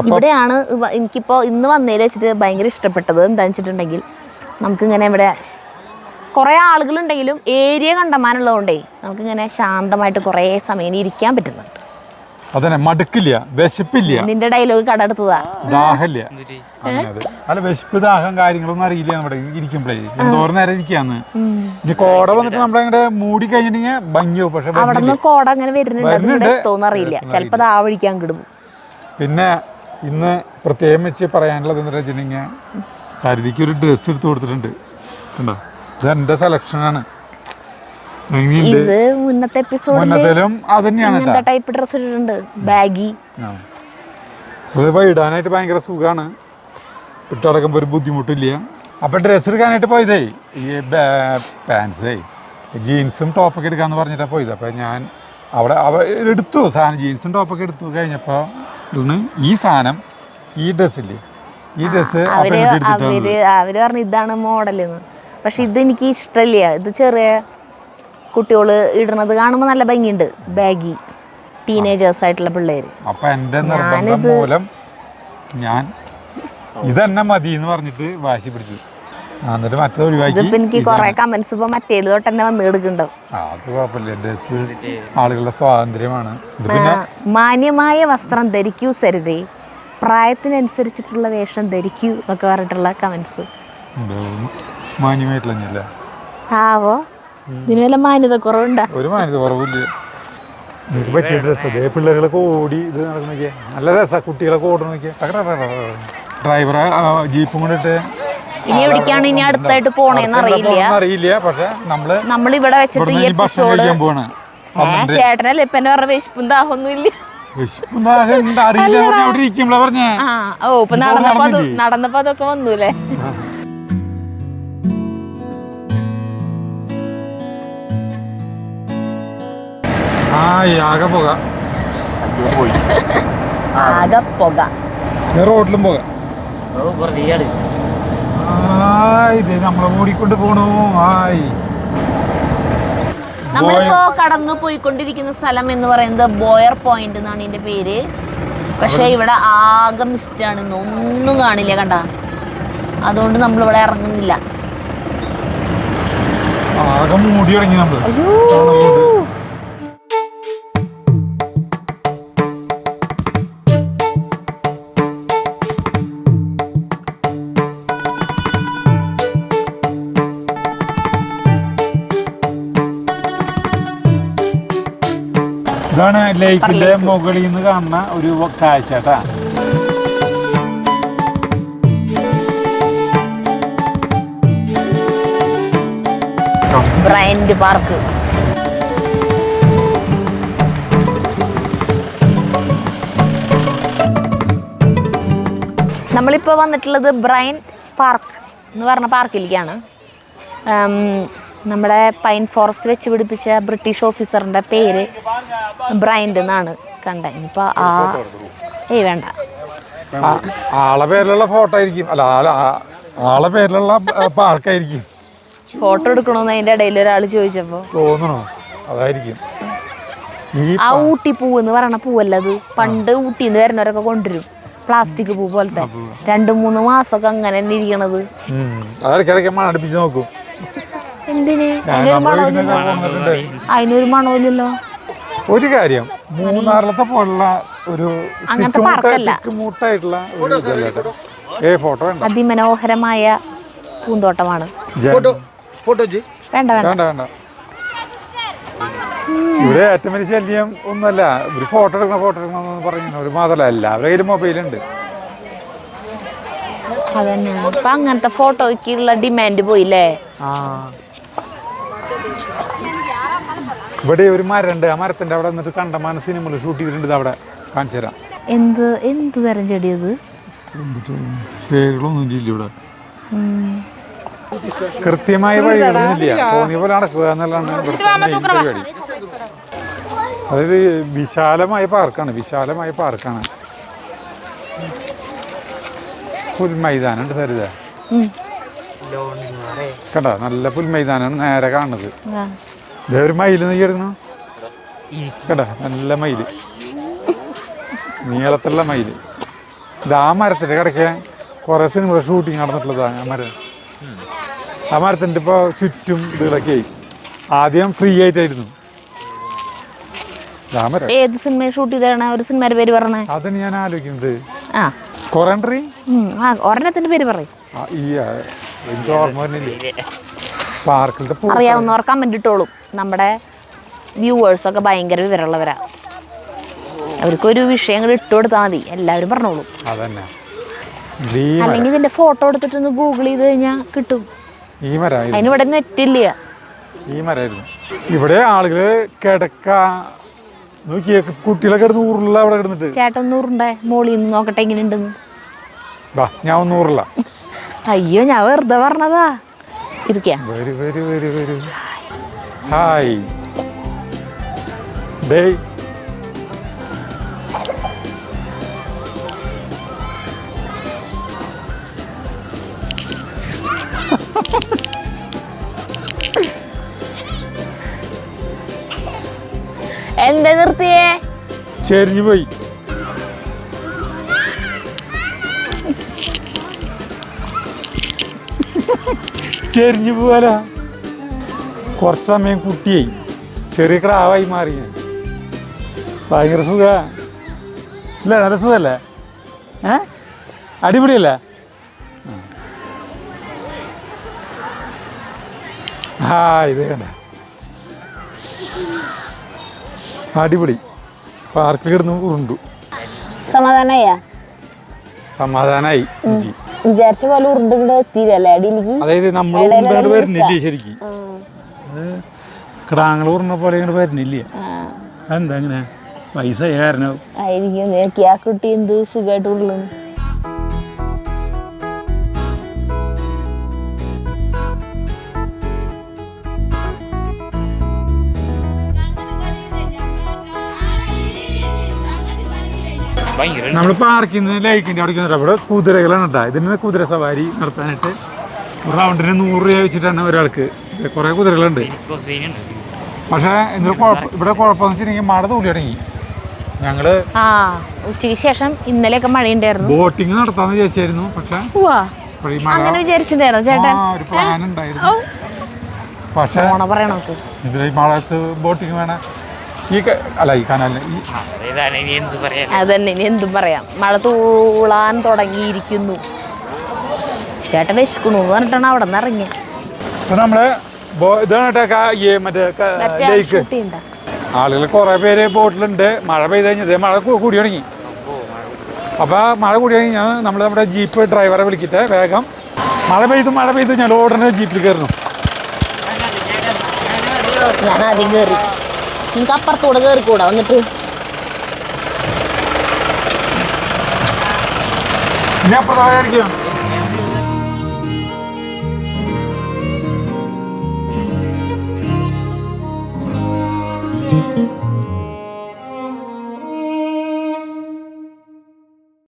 ഇവിടെയാണ് എനിക്കിപ്പോൾ ഇന്ന് വന്നതിൽ വെച്ചിട്ട് ഭയങ്കര ഇഷ്ടപ്പെട്ടത് എന്താണെന്ന് വെച്ചിട്ടുണ്ടെങ്കിൽ നമുക്കിങ്ങനെ ഇവിടെ കുറേ ആളുകളുണ്ടെങ്കിലും ഏരിയ കണ്ടമാനുള്ളതുകൊണ്ടേ നമുക്കിങ്ങനെ ശാന്തമായിട്ട് കുറേ സമയം ഇരിക്കാൻ പറ്റുന്നുണ്ട്. അതന്നെ, മടുക്കില്ല, വിശപ്പില്ല. നിന്റെ ഡയലോഗ് കടടുത്തതാ, ദാഹമില്ല. അല്ല, വിശപ്പ് ദാഹം കാര്യങ്ങളൊന്നും അറിയില്ല. നമ്മുടെ ഇരിക്കുമ്പോഴേ എന്തോരം നേരം ഇരിക്കാന്ന്. ഇനി കോട വന്നിട്ട് നമ്മളങ്ങനെ മൂടി കഴിഞ്ഞിട്ടുണ്ടെങ്കിൽ ഭംഗിയാവും. പക്ഷെ അവിടെ നിന്ന് കോട അങ്ങനെ വരുന്നുണ്ട്, എത്തോന്ന് അറിയില്ല, ചിലപ്പോൾ അത് ആ വഴിക്കാൻ കിടും. പിന്നെ ഇന്ന് പ്രത്യേകം വെച്ച് പറയാനുള്ളത് എന്താ വെച്ചിട്ടുണ്ടെങ്കിൽ സരിതയ്ക്ക് ഒരു ഡ്രസ്സ് എടുത്ത് കൊടുത്തിട്ടുണ്ട്. കണ്ടോ, ഇത് എൻ്റെ സെലക്ഷനാണ്. ഇത് മുന്നത്തെ എപ്പിസോഡിലും അതന്നെയാണ് ടൈപ്പ് ഡ്രസ് ഇട്ടിട്ടുണ്ട്, ബാഗി. അത് ഇടാനായിട്ട് ഭയങ്കര സുഖമാണ്, ഇട്ടടക്കുമ്പോൾ ഒരു ബുദ്ധിമുട്ടില്ല. അപ്പം ഡ്രസ്സ് എടുക്കാനായിട്ട് പോയതേ ഈ പാൻസേ ജീൻസും ടോപ്പൊക്കെ എടുക്കാമെന്ന് പറഞ്ഞിട്ടാണ് പോയത്. അപ്പം ഞാൻ അവിടെ എടുത്തു സാധനം, ജീൻസും ടോപ്പൊക്കെ എടുത്തു കഴിഞ്ഞപ്പോൾ ഈ സാധനം, ഈ ഡ്രസ്സില്ലേ, ഈ ഡ്രസ്സ് അവര് പറഞ്ഞു ഇതാണ് മോഡലെന്ന്. പക്ഷെ ഇത് എനിക്ക് ഇഷ്ടമില്ല. ഇത് ചെറിയ കുട്ടികൾ ഇടുന്നത് കാണുമ്പോൾ നല്ല ഭംഗിയുണ്ട്, ബാഗി ടീനേജേഴ്സ് ആയിട്ടുള്ള പിള്ളേര്. അപ്പം എൻ്റെ നിർബന്ധം മൂലം ഞാൻ ഇതന്നെ മതി എന്ന് പറഞ്ഞിട്ട് വാശി പിടിച്ചു. എന്നിട്ട് മറ്റേ ഒഴിവാക്കി. എനിക്ക് കുറെ കമന്റ്സ് ഇപ്പൊ മറ്റേ തൊട്ട് തന്നെ വന്ന് എടുക്കുന്നുണ്ടാവും. അത് കുഴപ്പമില്ല, ഡ്രസ് ആളുകളുടെ സ്വാതന്ത്ര്യമാണ്. ഇത് പിന്നെ മാന്യമായ വസ്ത്രം ധരിക്കൂ സരിതേ, പ്രായത്തിനനുസരിച്ചിട്ടുള്ള വേഷം ധരിക്കൂ എന്നൊക്കെ പറഞ്ഞിട്ടുള്ള കമന്റ്സ്. മാന്യമായിട്ടില്ല. ആവോ, ഇതിന് വല്ല മാന്യത കുറവുണ്ടാ? ഒരു മാന്യത കുറവില്ല. നിങ്ങൾക്ക് പറ്റിയ ഡ്രസ്സ് അതേ പിള്ളേരുകളൊക്കെ ഓടി ഇത് നടക്കുന്ന നോക്കിയാൽ നല്ല രസമാണ്. കുട്ടികളൊക്കെ ഓടുന്ന നോക്കിയാൽ ഡ്രൈവറെ ജീപ്പും കൊണ്ടിട്ട് ഇനി എവിടേക്കാണ് ഇനി അടുത്തായിട്ട് പോണേന്ന് അറിയില്ല. പക്ഷെ നമ്മളിവിടെ വെച്ചിട്ട് ഈ എപ്പിസോഡ് ചേട്ടനല്ലേ ഇപ്പൊ എന്നെ പറഞ്ഞ വിശപ്പും ദാഹമൊന്നും ഇല്ല. വിശപ്പും ദാഹം അറിയില്ല, അവിടെ ഇരിക്കുമ്പോഴാ പറഞ്ഞേ. ഓ ഇപ്പൊ നടന്നപ്പോ അതൊക്കെ വന്നൂല്ലേ. ആകെ പുക, ആകെ പുക, റോഡിലും പുക. ഇത് നമ്മളെ ഓടിക്കൊണ്ട് പോണു. നമ്മളിപ്പോ കടന്നു പോയിക്കൊണ്ടിരിക്കുന്ന സ്ഥലം എന്ന് പറയുന്നത് ബോയർ പോയിന്റ് എന്നാണ് ഇതിന്റെ പേര്. പക്ഷെ ഇവിടെ ആകെ മിസ്റ്റാണ്, ഒന്നും കാണില്ല കണ്ട. അതുകൊണ്ട് നമ്മളിവിടെ ഇറങ്ങുന്നില്ല. ആകെ മൂടി തുടങ്ങി നമ്മള്. ഇതാണ് ലേക്കിന്റെ മുകളിൽ നിന്ന് കാണുന്ന ഒരു കാഴ്ച കേട്ടാ. Bryant park. നമ്മളിപ്പോൾ വന്നിട്ടുള്ളത് ബ്രയന്റ് പാർക്ക് എന്ന് പറഞ്ഞ പാർക്കിലേക്കാണ്. നമ്മുടെ പൈൻ ഫോറസ്റ്റ് വെച്ച് പിടിപ്പിച്ച ബ്രിട്ടീഷ് ഓഫീസറിൻ്റെ പേര് ബ്രയന്റ് എന്നാണ് കണ്ടത്. ഇനിയിപ്പോൾ വേണ്ട, ആളെ പേരിലുള്ള ഫോട്ടോ ആയിരിക്കും, അല്ല ആളെ പേരിലുള്ള പാർക്കായിരിക്കും. ഫോട്ടോ എടുക്കണമെന്ന് അതിൻ്റെ ഇടയിൽ ഒരാൾ ചോദിച്ചപ്പോൾ തോന്നണോ അതായിരിക്കും. ആ ഊട്ടി പൂവ് എന്ന് പറയണ പൂവല്ല അത്. പണ്ട് ഊട്ടിയിൽ നിന്ന് വരുന്നവരൊക്കെ കൊണ്ടുവരും, പ്ലാസ്റ്റിക് പൂ പോലത്തെ. 2-3 മാസമൊക്കെ അങ്ങനെ തന്നെ ഇരിക്കണത്. മണടിപ്പിച്ച് നോക്കും. എന്തിന്? അതിനൊരു മണമില്ലല്ലോ. ഒരു കാര്യം, മൂന്നാറിലത്തെ പോലുള്ള ഒരു അങ്ങനത്തെ പാർക്കല്ല, മൂട്ടായിട്ടുള്ള ഫോട്ടോ അതിമനോഹരമായ പൂന്തോട്ടമാണ്. വേണ്ട വേണ്ട വേണ്ട. ഇവിടെ ഏറ്റവും വലിയ ശല്യം ഒന്നുമല്ല, ഒരു ഫോട്ടോ എടുക്കണം പറയുന്ന ഒരു മാത്രമല്ല, എല്ലാവരുടെ കയ്യിലും മൊബൈലുണ്ട്. അതന്നെ, ഇപ്പൊ അങ്ങനത്തെ ഫോട്ടോയ്ക്കുള്ള ഡിമാൻഡ് പോയില്ലേ. ഇവിടെ ഒരു മരമുണ്ട്, ആ മരത്തിന്റെ അവിടെ നിന്നിട്ട് കണ്ടമാന സിനിമകൾ ഷൂട്ട് ചെയ്തിട്ടുണ്ട്. അവിടെ കാണിച്ചു തരാം. എന്ത് തരം ചെടിയത്? പേരുകളൊന്നും ഇല്ല ഇവിടെ. കൃത്യമായ വഴികളൊന്നുമില്ല, തോന്നിയ പോലെ നടക്കുക എന്നുള്ളതാണ് പരിപാടി. അതായത് വിശാലമായ പാർക്കാണ്. പുൽമൈതാനുണ്ട് സരിത, കണ്ടോ? നല്ല പുൽമൈതാനാണ് നേരെ കാണുന്നത്. ഇതേ ഒരു മയില് നോക്കി എടുക്കണോ, കേട്ടോ? നല്ല മയില്, നീളത്തുള്ള മയില്. ഇത് ആ മരത്തിൻ്റെ കിടക്ക് കുറേ സിനിമ ഷൂട്ടിങ് നടന്നിട്ടുള്ളതാണ് ആ മരം. ആ മരത്തിൻ്റെ ഇപ്പോൾ ചുറ്റും ഇതുകളൊക്കെ ആയി. ആദ്യം ഫ്രീ ആയിട്ടായിരുന്നു ആ മരം. ഏത് സിനിമ ഷൂട്ട് ചെയ്താണ് ഒരു സിനിമയുടെ പേര് പറഞ്ഞേ? അതാണ് ഞാൻ ആലോചിക്കുന്നത്. ആ കൊറൻട്രി ഒരെണ്ണത്തിന്റെ പേര് പറയും. എനിക്ക് ഓർമ്മ വരുന്നില്ലേ. പാർക്കിലത്തെ അറിയാവുന്നവർ കമന്റ് ഇട്ടോളും. നമ്മുടെ വ്യൂവേഴ്സൊക്കെ ഭയങ്കര വിവരമുള്ളവരാ. അവർക്കൊരു വിഷയങ്ങൾ ഇട്ട് കൊടുത്താൽ മതി, എല്ലാവരും പറഞ്ഞോളും. അതന്നെ. അല്ലെങ്കിൽ ഇതിന്റെ ഫോട്ടോ എടുത്തിട്ടൊന്ന് ഗൂഗിൾ ചെയ്ത് കഴിഞ്ഞാൽ കിട്ടും. ഈ മരം അതിനിവിടെ നെറ്റില്ല. ഈ മരമായിരുന്നു. ഇവിടെ ആളുകള് കിടക്ക നോക്കിയേ, കുട്ടികളൊക്കെ കിടന്ന് ഊറില്ല അവിടെ കിടന്നിട്ട്. ചേട്ടൻ നൂറുണ്ടേ മോളിൽ നിന്ന് നോക്കട്ടെ എങ്ങനെ ഉണ്ടെന്ന്. വാ, ഞാൻ ഒന്നും ഊറില്ല. അയ്യോ, ഞാൻ വെറുതെ പറഞ്ഞതാ. ഇരിക്കാം. ഹായ് ഡേയ്. എന്താ നിർത്തിയേ? ചെരിഞ്ഞു പോയി. ചെരിഞ്ഞു പോവാല. കുറച്ച് സമയം കുട്ടിയായി ചെറിയ ക്രാവായി മാറി. ഭയങ്കര സുഖ ഇല്ല, നല്ല സുഖല്ലേ? അടിപൊളിയല്ലേ? ഇത് കണ്ട അടിപൊളി. പാർക്കിൽ കിടന്ന് ഉരുണ്ടു. സമാധാനായി. വിചാരിച്ച പോലെ ഉരുണ്ട് എത്തിയില്ലേ അടിയിലേക്ക്. അതായത് നമ്മൾ ഉരുണ്ട് വരുന്നില്ലേ ശരിക്കും. കിടാങ്ങൾ ഉരുണ്ട പോലെ ഇങ്ങോട്ട് വരുന്നില്ലേ. എന്താ അങ്ങനെ പൈസ കാരണം ആയിരിക്കും. ആ കുട്ടി എന്ത് സുഖമായിട്ട് ഉരുളുന്നു. നമ്മൾ പാർക്കിൽ നിന്ന് ലൈക്കിൻ്റെ അവിടെ ഇവിടെ കുതിരകളാണ് കേട്ടോ. ഇതിന് കുതിര സവാരി നടത്താനായിട്ട് റൗണ്ടിന് 100 രൂപ വെച്ചിട്ടാണ് ഒരാൾക്ക്. കുറേ കുതിരകളുണ്ട്. പക്ഷേ ഇവിടെ കുഴപ്പമെന്ന് വെച്ചിട്ടുണ്ടെങ്കിൽ മഴ തൂളി തുടങ്ങി. ഞങ്ങള് ഉച്ചയ്ക്ക് ശേഷം ഇന്നലെയൊക്കെ മഴയുണ്ടായിരുന്നു. ബോട്ടിങ് നടത്താന്ന് വിചാരിച്ചായിരുന്നു. പക്ഷെ ഒരു പ്ലാൻ ഉണ്ടായിരുന്നു. പക്ഷെ ഇതിൽ മഴയത്ത് ബോട്ടിങ് വേണം. ഈ കനാലിന് അതന്നെ, ഇനി എന്തും പറയാം. മഴ തൂളാൻ തുടങ്ങിയിരിക്കുന്നു. ചേട്ടൻ വിശക്കണു എന്ന് പറഞ്ഞിട്ടാണ് അവിടെ നിന്ന് ഇറങ്ങിയത്. നമ്മള് മറ്റേ ലേക്ക് ആളുകൾ കുറെ പേര് ബോട്ടിലുണ്ട്. മഴ പെയ്ത് കഴിഞ്ഞത് മഴ കൂടി തുടങ്ങി. അപ്പൊ മഴ കൂടി തുടങ്ങി നമ്മൾ നമ്മുടെ ജീപ്പ് ഡ്രൈവറെ വിളിച്ചിട്ട് വേഗം മഴ പെയ്തു ഞാൻ ഓടുന്ന ജീപ്പിൽ കയറുന്നു. ഞാൻ ആദ്യം കയറി. നിങ്ങൾക്ക് അപ്പുറത്തൂടെ കയറിക്കൂടാ വന്നിട്ട്. ഇനി അപ്പുറത്തായിരിക്കും.